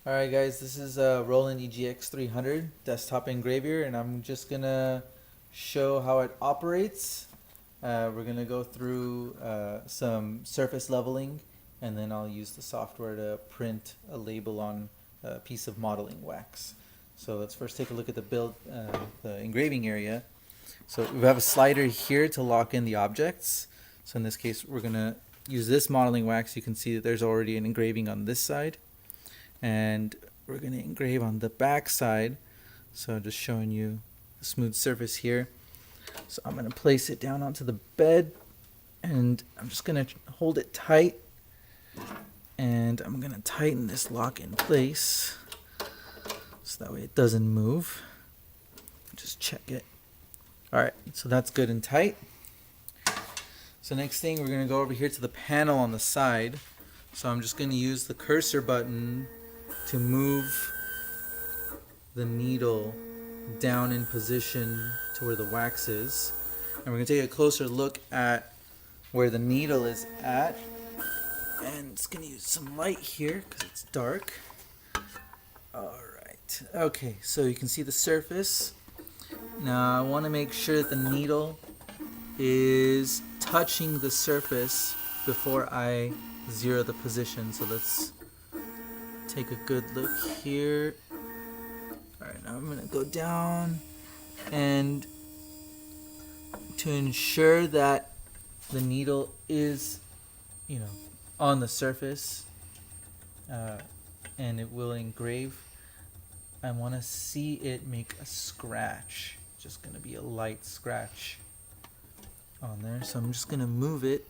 Alright guys, this is Roland EGX-300 Desktop Engraver, and I'm just gonna show how it operates. We're gonna go through some surface leveling, and then I'll use the software to print a label on a piece of modeling wax. So let's first take a look at the engraving area. So we have a slider here to lock in the objects. So in this case, we're gonna use this modeling wax. You can see that there's already an engraving on this side. And we're going to engrave on the back side. So just showing you the smooth surface here. So I'm going to place it down onto the bed, and I'm just going to hold it tight, and I'm going to tighten this lock in place so that way it doesn't move. Just check it. Alright, so that's good and tight. So next thing, we're going to go over here to the panel on the side. So I'm just going to use the cursor button to move the needle down in position to where the wax is. And we're going to take a closer look at where the needle is at. And it's going to use some light here because it's dark. Alright, okay, so you can see the surface. Now I want to make sure that the needle is touching the surface before I zero the position. So let's take a good look here. Alright, now I'm going to go down, and to ensure that the needle is, on the surface and it will engrave, I want to see it make a scratch. Just going to be a light scratch on there. So I'm just going to move it.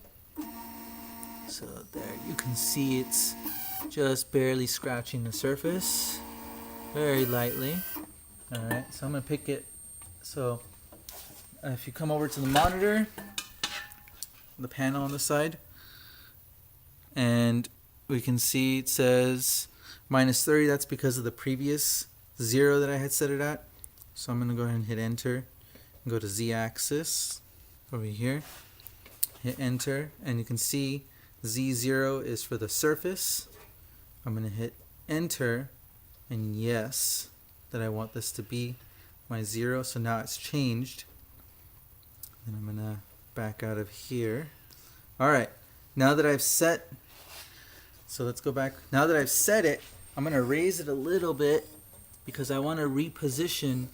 So there you can see it's just barely scratching the surface, very lightly. Alright, so I'm going to pick it. So if you come over to the monitor, the panel on the side, and we can see it says -30. That's because of the previous 0 that I had set it at. So I'm going to go ahead and hit enter and go to Z-axis over here. Hit enter, and you can see Z0 is for the surface. I'm going to hit enter and yes, that I want this to be my 0. So now it's changed. And I'm going to back out of here. Alright, now that I've set, so let's go back. Now that I've set it, I'm going to raise it a little bit because I want to reposition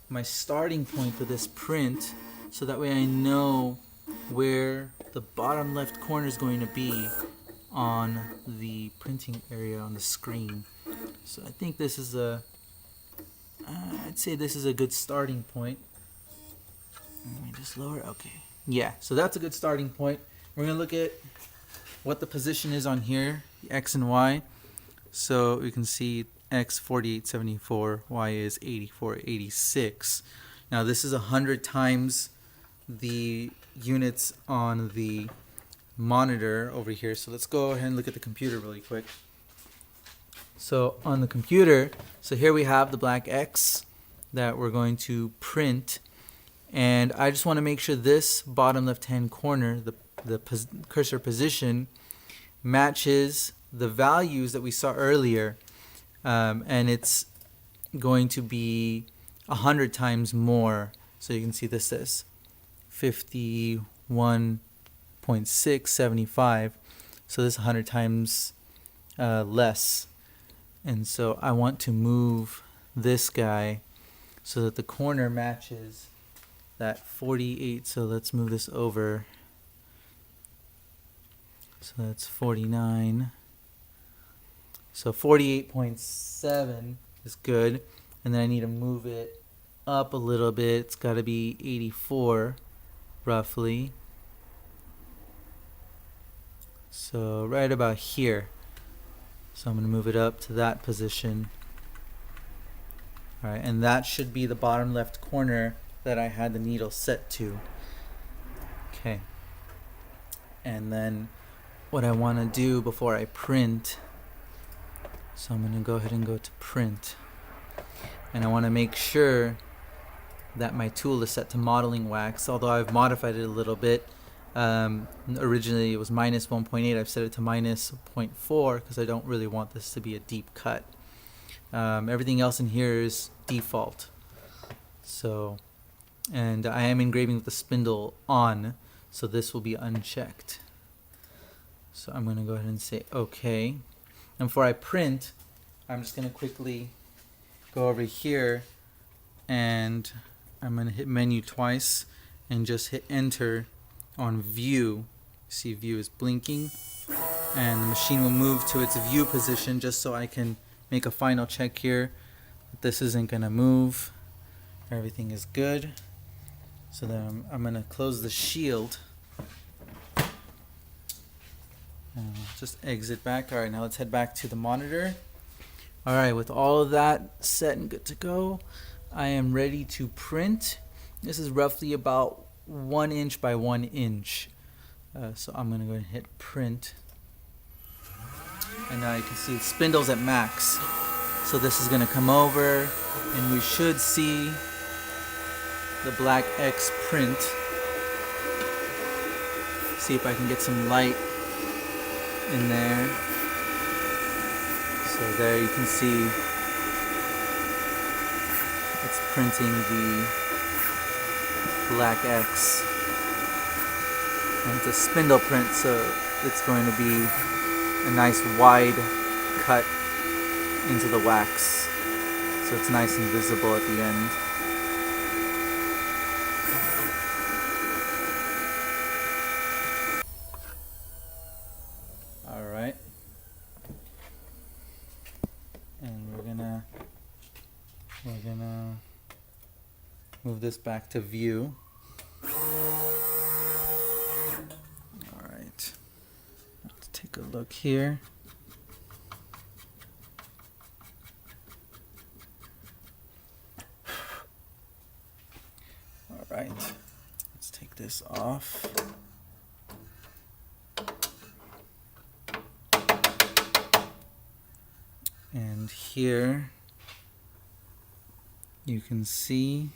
my starting point for this print, so that way I know where the bottom left corner is going to be on the printing area on the screen. So I think this is I'd say this is a good starting point. Let me just lower, okay. Yeah, so that's a good starting point. We're going to look at what the position is on here, the X and Y. So we can see X 4874, Y is 8486. Now this is 100 times the units on the monitor over here. So let's go ahead and look at the computer really quick. So on the computer, so here we have the black X that we're going to print, and I just want to make sure this bottom left hand corner, the cursor position, matches the values that we saw earlier, and it's going to be 100 times more. So you can see this says 51.675, so this is 100 times less. And so I want to move this guy so that the corner matches that 48. So let's move this over. So that's 49. So 48.7 is good. And then I need to move it up a little bit. It's got to be 84 roughly. So right about here. So I'm going to move it up to that position. Alright, and that should be the bottom left corner that I had the needle set to. Okay. And then what I want to do before I print, so I'm going to go ahead and go to print. And I want to make sure that my tool is set to modeling wax, although I've modified it a little bit. Originally it was -1.8. I've set it to -0.4 because I don't really want this to be a deep cut. Everything else in here is default. So, and I am engraving with the spindle on, so this will be unchecked. So I'm going to go ahead and say OK. And before I print, I'm just going to quickly go over here and I'm going to hit menu twice and just hit enter on view. See, view is blinking and the machine will move to its view position just so I can make a final check here that this isn't going to move. Everything is good. So then I'm going to close the shield. Just exit back. Alright, now let's head back to the monitor. Alright, with all of that set and good to go, I am ready to print. This is roughly about 1 inch by 1 inch. So I'm going to go ahead and hit print. And now you can see the spindle's at max. So this is going to come over and we should see the black X print. See if I can get some light in there. So there you can see it's printing the black X. And it's a spindle print, so it's going to be a nice wide cut into the wax. So it's nice and visible at the end. Alright. And we're gonna move this back to view. Alright. Let's take a look here. Alright. Let's take this off. And here you can see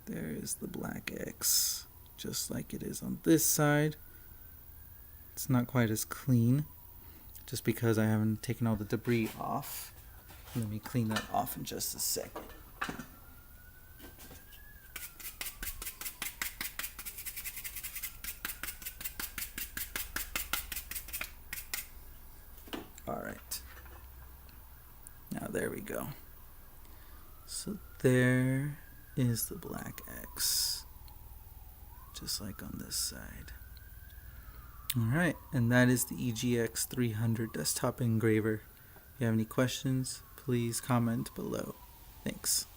there is the black X, just like it is on this side. It's not quite as clean, just because I haven't taken all the debris off. Let me clean that off in just a second. Alright. Now there we go. So there is the black X, just like on this side. Alright, and that is the EGX-300 Desktop Engraver. If you have any questions, please comment below. Thanks.